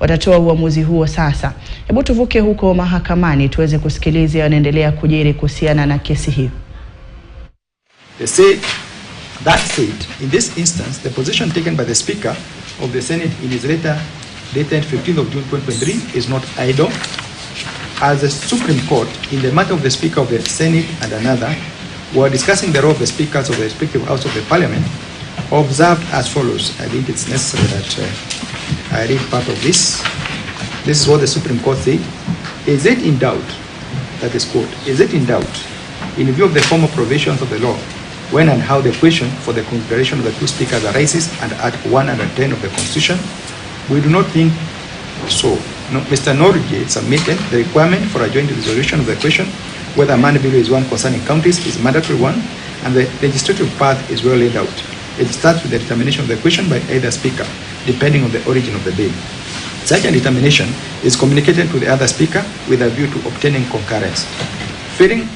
watatoa uamuzi huo sasa. Hebu tuvuke huko mahakamani tuweze kusikiliza yanaendelea kujiri kuhusiana na kesi hiyo. That said, in this instance, the position taken by the Speaker of the Senate in his letter dated 15th of June 2023 is not idle. As the Supreme Court, in the matter of the Speaker of the Senate and another, were discussing the role of the Speakers of the respective House of the Parliament, observed as follows. I think it's necessary that I read part of this. This is what the Supreme Court said. Is it in doubt, that is quote, is it in doubt, in view of the formal provisions of the law, when and how the question for the consideration of the two speakers arises under Article 110 of the Constitution? We do not think so. No, Mr. Norgate submitted the requirement for a joint resolution of the question whether man bill is one concerning counties is a mandatory one, and the legislative path is well laid out. It starts with the determination of the question by either speaker, depending on the origin of the bill. Such a determination is communicated to the other speaker with a view to obtaining concurrence. Failing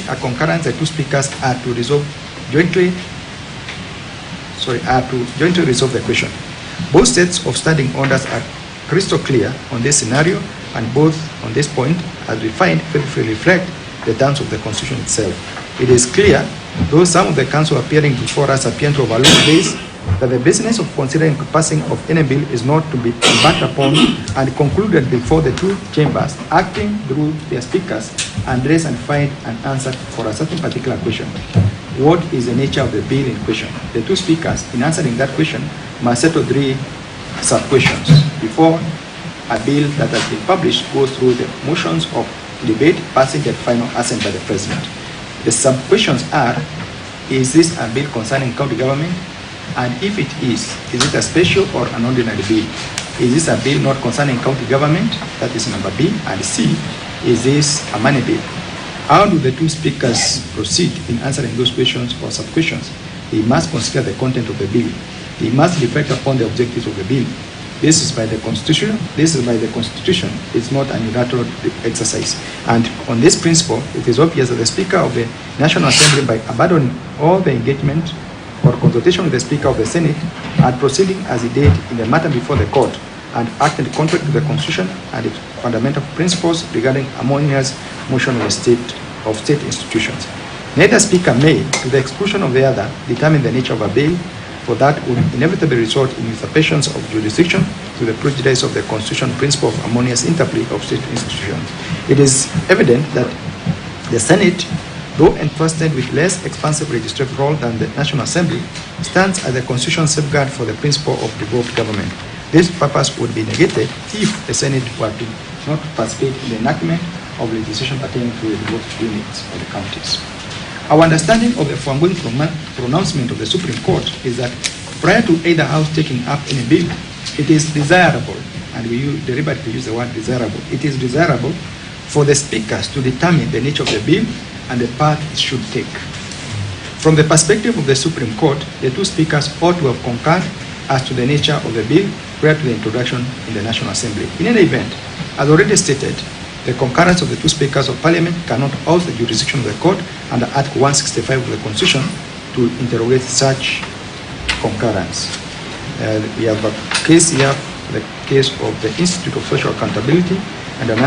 a concurrence, the two speakers are to jointly resolve the question. Both sets of standing orders are crystal clear on this scenario, and both on this point, as we find, faithfully reflect the terms of the Constitution itself. It is clear, though some of the counsel appearing before us appear to overlook this, that the business of considering the passing of any bill is not to be embarked upon and concluded before the two chambers, acting through their speakers, address and find an answer for a certain particular question. What is the nature of the bill in question? The two speakers, in answering that question, must settle three sub-questions before a bill that has been published goes through the motions of debate, passing the final assent by the President. The sub-questions are: is this a bill concerning county government? And if it is it a special or an ordinary bill? Is this a bill not concerning county government? That is number B. And C, is this a money bill? How do the two speakers proceed in answering those questions or sub-questions? They must consider the content of the bill. They must reflect upon the objectives of the bill. This is by the Constitution. It's not an unilateral exercise. And on this principle, it is obvious that the Speaker of the National Assembly, by abandoning all the engagement or consultation with the Speaker of the Senate, and proceeding as he did in the matter before the court, and acted contrary to the Constitution and its fundamental principles regarding harmonious motion of state institutions. Neither speaker may, to the exclusion of the other, determine the nature of a bill, for that would inevitably result in usurpations of jurisdiction to the prejudice of the constitutional principle of harmonious interplay of state institutions. It is evident that the Senate, though entrusted with less expansive legislative role than the National Assembly, stands as a constitutional safeguard for the principle of devolved government. This purpose would be negated if the Senate were to not participate in the enactment of legislation pertaining to the devolved units of the counties. Our understanding of the foregoing pronouncement of the Supreme Court is that prior to either house taking up any bill, it is desirable, and we deliberately use the word desirable, it is desirable for the speakers to determine the nature of the bill and the path it should take. From the perspective of the Supreme Court, the two speakers ought to have concurred as to the nature of the bill prior to the introduction in the National Assembly. In any event, as already stated, the concurrence of the two speakers of Parliament cannot oust the jurisdiction of the court under Article 165 of the Constitution to interrogate such concurrence. We have a case here, the case of the Institute of Social Accountability, and another